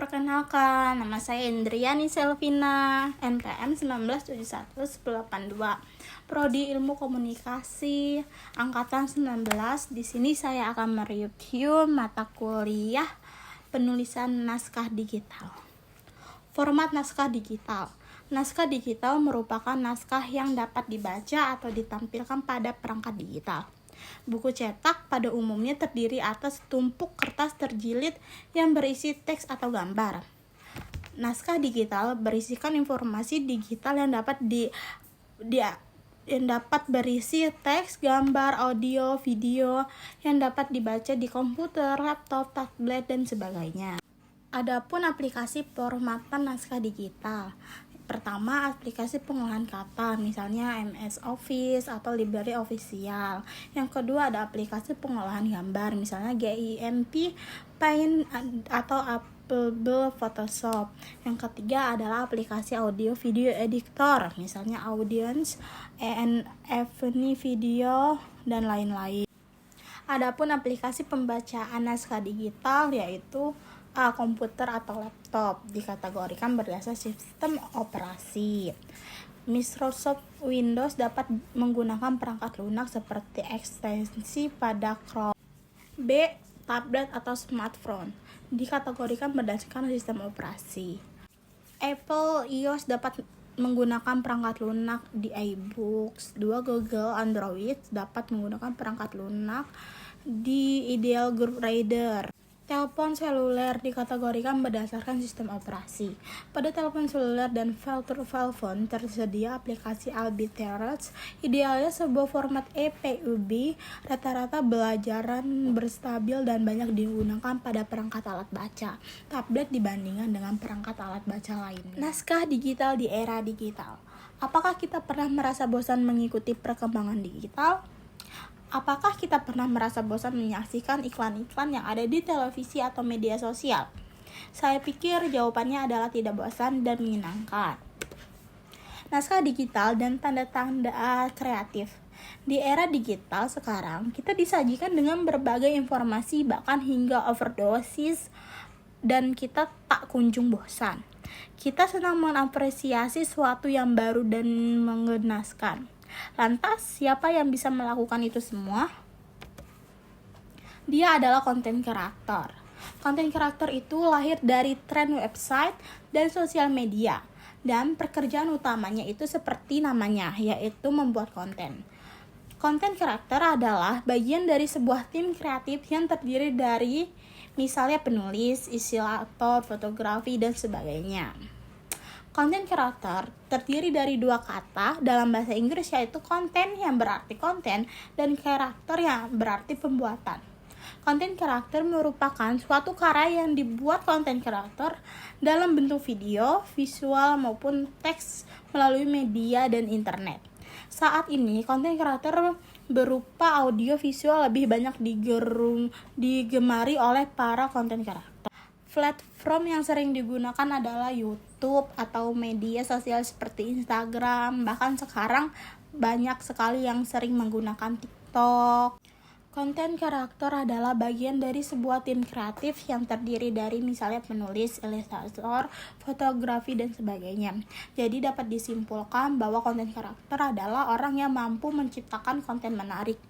Perkenalkan, nama saya Indriani Selvina, NPM 1971-182, Prodi Ilmu Komunikasi, Angkatan 19. Di sini saya akan mereview mata kuliah penulisan naskah digital. Format naskah digital. Naskah digital merupakan naskah yang dapat dibaca atau ditampilkan pada perangkat digital. Buku cetak pada umumnya terdiri atas tumpuk kertas terjilid yang berisi teks atau gambar. Naskah digital berisikan informasi digital yang dapat berisi teks, gambar, audio, video yang dapat dibaca di komputer, laptop, tablet, dan sebagainya. Adapun aplikasi formatan naskah digital. Pertama, aplikasi pengolahan kata, misalnya MS Office atau Library Official. Yang kedua, ada aplikasi pengolahan gambar, misalnya GIMP, Paint, atau Adobe Photoshop. Yang ketiga adalah aplikasi audio video editor, misalnya Audience, Avenue Video, dan lain-lain. Adapun aplikasi pembacaan naskah digital yaitu komputer atau laptop, dikategorikan berdasar sistem operasi. Microsoft Windows dapat menggunakan perangkat lunak seperti ekstensi pada Chrome. B. Tablet atau smartphone, dikategorikan berdasarkan sistem operasi. Apple iOS dapat menggunakan perangkat lunak di iBooks. 2. Google Android dapat menggunakan perangkat lunak di Ideal Group Reader. Telepon seluler dikategorikan berdasarkan sistem operasi. Pada telepon seluler dan phone tersedia aplikasi arbitrage, idealnya sebuah format EPUB, rata-rata belajaran berstabil dan banyak digunakan pada perangkat alat baca tablet dibandingkan dengan perangkat alat baca lainnya. Naskah digital di era digital. Apakah kita pernah merasa bosan mengikuti perkembangan digital? Apakah kita pernah merasa bosan menyaksikan iklan-iklan yang ada di televisi atau media sosial? Saya pikir jawabannya adalah tidak bosan dan menyenangkan. Naskah digital dan tanda-tanda kreatif. Di era digital sekarang, kita disajikan dengan berbagai informasi bahkan hingga overdosis dan kita tak kunjung bosan. Kita senang mengapresiasi sesuatu yang baru dan mengenaskan. Lantas, siapa yang bisa melakukan itu semua? Dia adalah konten kreator. Konten kreator itu lahir dari tren website dan sosial media. Dan pekerjaan utamanya itu seperti namanya, yaitu membuat konten. Konten kreator adalah bagian dari sebuah tim kreatif yang terdiri dari misalnya penulis, ilustrator, fotografi, dan sebagainya. Konten kreator terdiri dari dua kata dalam bahasa Inggris, yaitu konten yang berarti konten dan karakter yang berarti pembuatan. Konten karakter merupakan suatu karya yang dibuat konten kreator dalam bentuk video, visual maupun teks melalui media dan internet. Saat ini konten kreator berupa audio visual lebih banyak digemari oleh para konten kreator. Platform yang sering digunakan adalah YouTube atau media sosial seperti Instagram. Bahkan sekarang banyak sekali yang sering menggunakan TikTok. Konten kreator adalah bagian dari sebuah tim kreatif yang terdiri dari misalnya penulis, ilustrator, fotografi, dan sebagainya. Jadi dapat disimpulkan bahwa konten kreator adalah orang yang mampu menciptakan konten menarik.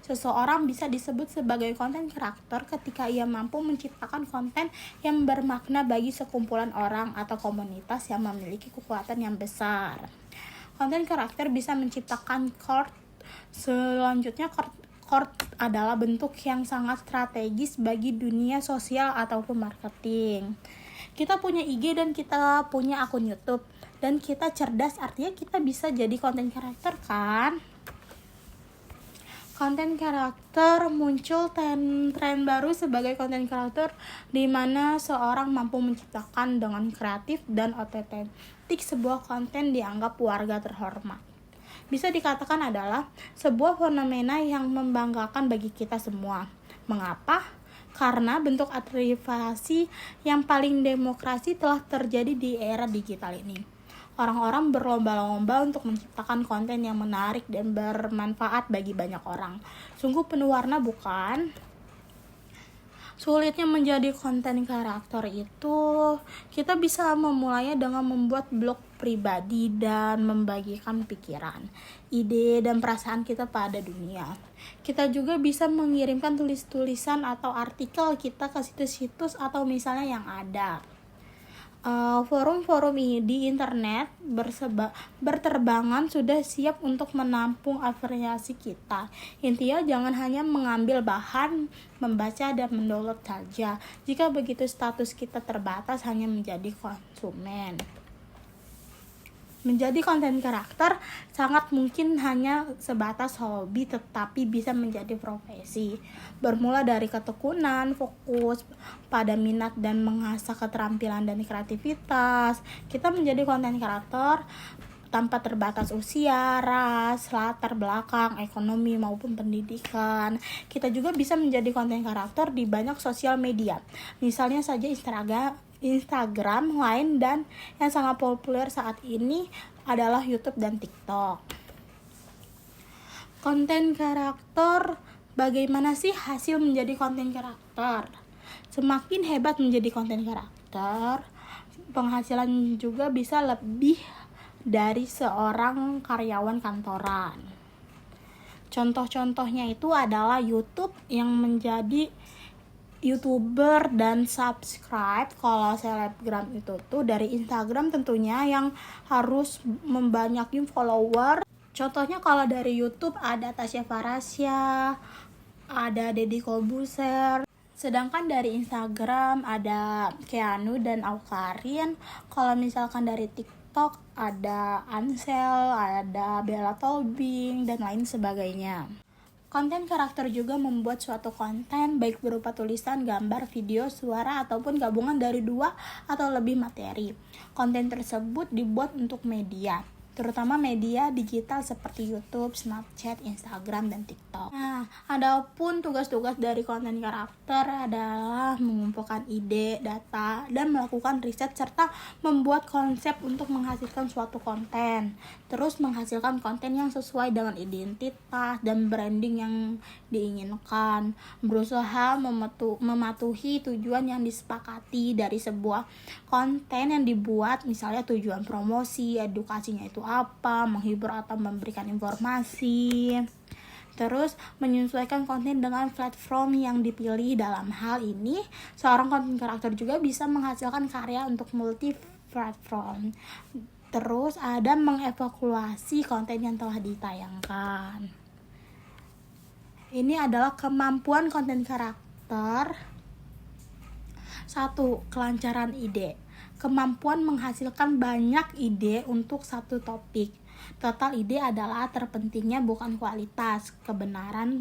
Seseorang bisa disebut sebagai konten kreator ketika ia mampu menciptakan konten yang bermakna bagi sekumpulan orang atau komunitas yang memiliki kekuatan yang besar. Konten kreator bisa menciptakan content. Selanjutnya, content adalah bentuk yang sangat strategis bagi dunia sosial ataupun marketing. Kita punya IG dan kita punya akun YouTube dan kita cerdas, artinya kita bisa jadi konten kreator kan? Konten kreator muncul tren baru sebagai konten kreator di mana seorang mampu menciptakan dengan kreatif dan otentik sebuah konten dianggap warga terhormat. Bisa dikatakan adalah sebuah fenomena yang membanggakan bagi kita semua. Mengapa? Karena bentuk atribasi yang paling demokrasi telah terjadi di era digital ini. Orang-orang berlomba-lomba untuk menciptakan konten yang menarik dan bermanfaat bagi banyak orang. Sungguh penuh warna, bukan? Sulitnya menjadi konten karakter itu, kita bisa memulainya dengan membuat blog pribadi dan membagikan pikiran, ide, dan perasaan kita pada dunia. Kita juga bisa mengirimkan tulis-tulisan atau artikel kita ke situs-situs atau misalnya yang ada. Forum-forum ini di internet berterbangan sudah siap untuk menampung afiliasi kita. Intinya jangan hanya mengambil bahan, membaca dan mendownload saja. Jika begitu status kita terbatas hanya menjadi konsumen. Menjadi konten karakter sangat mungkin hanya sebatas hobi, tetapi bisa menjadi profesi. Bermula dari ketekunan, fokus pada minat dan mengasah keterampilan dan kreativitas. Kita menjadi konten karakter tanpa terbatas usia, ras, latar belakang, ekonomi maupun pendidikan. Kita juga bisa menjadi konten karakter di banyak sosial media. Misalnya saja Instagram, Line, dan yang sangat populer saat ini adalah YouTube dan TikTok. Konten karakter, bagaimana sih hasil menjadi konten karakter? Semakin hebat menjadi konten karakter, penghasilan juga bisa lebih dari seorang karyawan kantoran. Contoh-contohnya itu adalah YouTube yang menjadi YouTuber dan subscribe. Kalau selebgram itu tuh dari Instagram tentunya yang harus membanyakin follower. Contohnya kalau dari YouTube ada Tasya Farasya, ada Deddy Corbuzier. Sedangkan dari Instagram ada Keanu dan Awkarin. Kalau misalkan dari TikTok ada Ansel, ada Bella Tobing, dan lain sebagainya. Konten karakter juga membuat suatu konten baik berupa tulisan, gambar, video, suara, ataupun gabungan dari 2 atau lebih materi. Konten tersebut dibuat untuk media, terutama media digital seperti YouTube, Snapchat, Instagram, dan TikTok. Nah, adapun tugas-tugas dari konten karakter adalah mengumpulkan ide, data, dan melakukan riset serta membuat konsep untuk menghasilkan suatu konten. Terus menghasilkan konten yang sesuai dengan identitas dan branding yang diinginkan. Berusaha mematuhi tujuan yang disepakati dari sebuah konten yang dibuat, misalnya tujuan promosi, edukasinya itu apa, menghibur atau memberikan informasi. Terus menyesuaikan konten dengan platform yang dipilih. Dalam hal ini, seorang konten karakter juga bisa menghasilkan karya untuk multi platform. Terus ada mengevaluasi konten yang telah ditayangkan. Ini adalah kemampuan konten karakter. 1. Kelancaran ide. Kemampuan menghasilkan banyak ide untuk satu topik. Total ide adalah terpentingnya bukan kualitas, kebenaran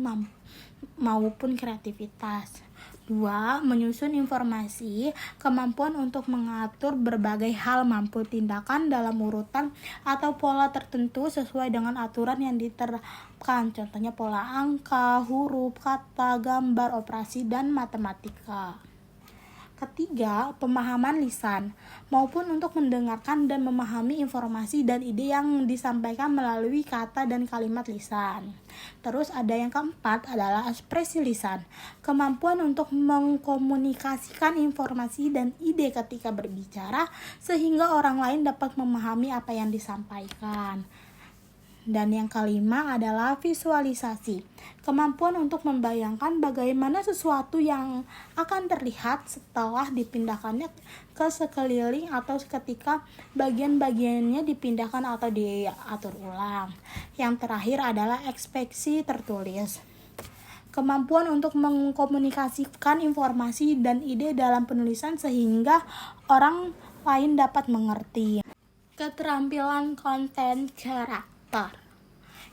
maupun kreativitas. 2. Menyusun informasi. Kemampuan untuk mengatur berbagai hal, mampu tindakan dalam urutan atau pola tertentu sesuai dengan aturan yang diterapkan. Contohnya pola angka, huruf, kata, gambar, operasi, dan matematika. Ketiga, pemahaman lisan, maupun untuk mendengarkan dan memahami informasi dan ide yang disampaikan melalui kata dan kalimat lisan. Terus ada yang keempat adalah ekspresi lisan, kemampuan untuk mengkomunikasikan informasi dan ide ketika berbicara sehingga orang lain dapat memahami apa yang disampaikan. Dan yang kelima adalah visualisasi, kemampuan untuk membayangkan bagaimana sesuatu yang akan terlihat setelah dipindahkannya ke sekeliling atau ketika bagian-bagiannya dipindahkan atau diatur ulang. Yang terakhir adalah ekspresi tertulis, kemampuan untuk mengkomunikasikan informasi dan ide dalam penulisan sehingga orang lain dapat mengerti. Keterampilan konten karakter.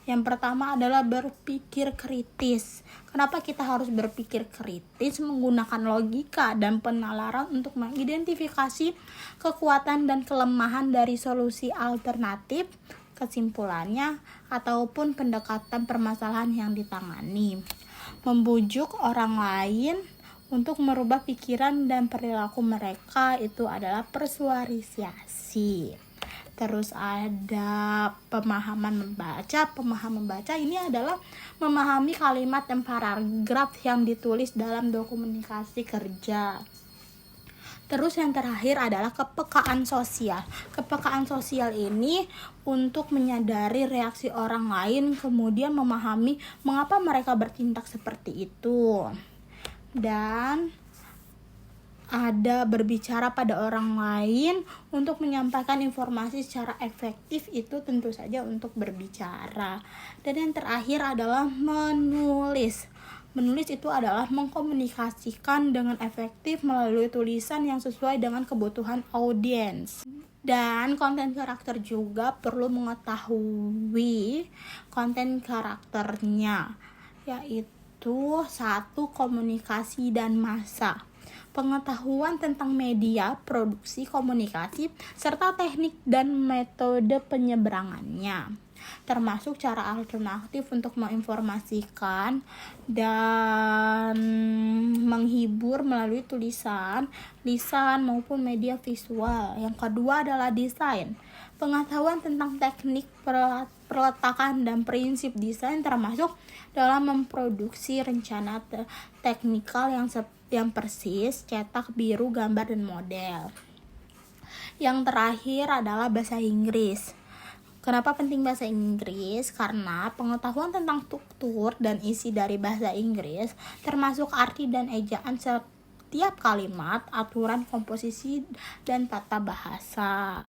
Yang pertama adalah berpikir kritis. Kenapa kita harus berpikir kritis? Menggunakan logika dan penalaran untuk mengidentifikasi kekuatan dan kelemahan dari solusi alternatif, kesimpulannya, ataupun pendekatan permasalahan yang ditangani. Membujuk orang lain untuk merubah pikiran dan perilaku mereka, itu adalah persuasiasi. Terus ada pemahaman membaca. Pemahaman membaca ini adalah memahami kalimat dan paragraf yang ditulis dalam dokumentasi kerja. Terus yang terakhir adalah kepekaan sosial. Kepekaan sosial ini untuk menyadari reaksi orang lain, kemudian memahami mengapa mereka bertindak seperti itu. Dan ada berbicara pada orang lain untuk menyampaikan informasi secara efektif, itu tentu saja untuk berbicara. Dan yang terakhir adalah menulis. Menulis itu adalah mengkomunikasikan dengan efektif melalui tulisan yang sesuai dengan kebutuhan audiens. Dan konten karakter juga perlu mengetahui konten karakternya, yaitu 1. Komunikasi dan massa. Pengetahuan tentang media, produksi, komunikasi, serta teknik dan metode penyeberangannya, termasuk cara alternatif untuk menginformasikan dan menghibur melalui tulisan, lisan maupun media visual. Yang kedua adalah desain. Pengetahuan tentang teknik perletakan dan prinsip desain, termasuk dalam memproduksi rencana teknikal yang persis, cetak, biru, gambar, dan model. Yang terakhir adalah bahasa Inggris. Kenapa penting bahasa Inggris? Karena pengetahuan tentang struktur dan isi dari bahasa Inggris, termasuk arti dan ejaan setiap kalimat, aturan komposisi, dan tata bahasa.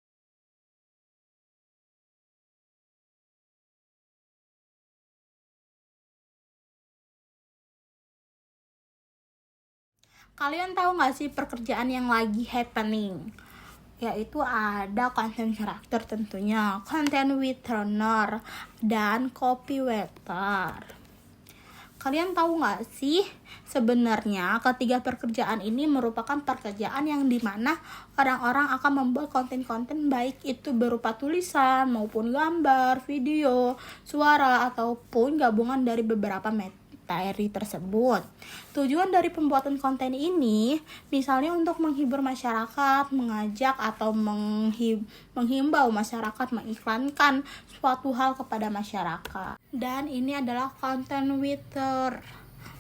Kalian tahu gak sih pekerjaan yang lagi happening? Yaitu ada content creator tentunya, content writer, dan copywriter. Kalian tahu gak sih sebenarnya ketiga pekerjaan ini merupakan pekerjaan yang dimana orang-orang akan membuat konten-konten, baik itu berupa tulisan maupun gambar, video, suara, ataupun gabungan dari beberapa materi tersebut. Tujuan dari pembuatan konten ini misalnya untuk menghibur masyarakat, mengajak atau menghimbau masyarakat mengiklankan suatu hal kepada masyarakat. Dan ini adalah content writer,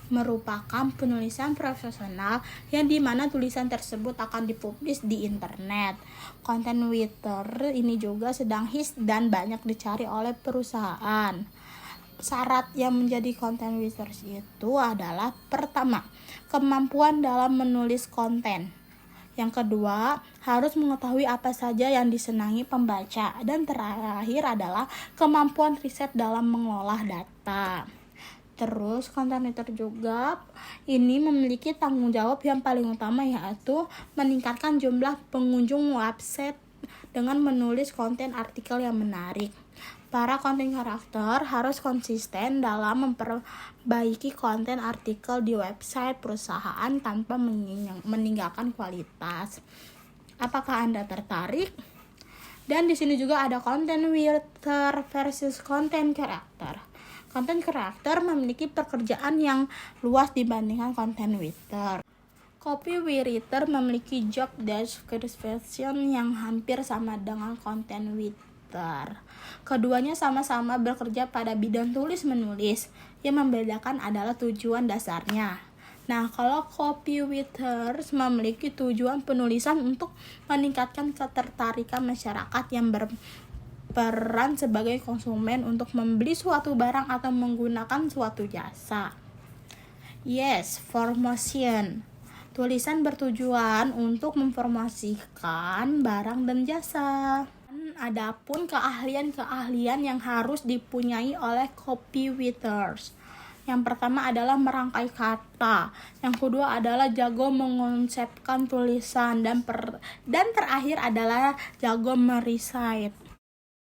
merupakan penulisan profesional yang dimana tulisan tersebut akan dipublis di internet. Content writer ini juga sedang hits dan banyak dicari oleh perusahaan. Syarat yang menjadi content writer itu adalah: pertama, kemampuan dalam menulis konten. Yang kedua, harus mengetahui apa saja yang disenangi pembaca. Dan terakhir adalah kemampuan riset dalam mengolah data. Terus content writer juga ini memiliki tanggung jawab yang paling utama, yaitu meningkatkan jumlah pengunjung website dengan menulis konten artikel yang menarik. Para konten karakter harus konsisten dalam memperbaiki konten artikel di website perusahaan tanpa meninggalkan kualitas. Apakah Anda tertarik? Dan di sini juga ada content writer versus content karakter. Content karakter memiliki pekerjaan yang luas dibandingkan content writer. Copywriter memiliki job description yang hampir sama dengan content writer. Keduanya sama-sama bekerja pada bidang tulis-menulis. Yang membedakan adalah tujuan dasarnya. Nah, kalau copywriters memiliki tujuan penulisan untuk meningkatkan ketertarikan masyarakat yang berperan sebagai konsumen untuk membeli suatu barang atau menggunakan suatu jasa. Yes, promotion. Tulisan bertujuan untuk mempromosikan barang dan jasa. Adapun keahlian-keahlian yang harus dipunyai oleh copywriters. Yang pertama adalah merangkai kata. Yang kedua adalah jago mengonsepkan tulisan, dan terakhir adalah jago merecite.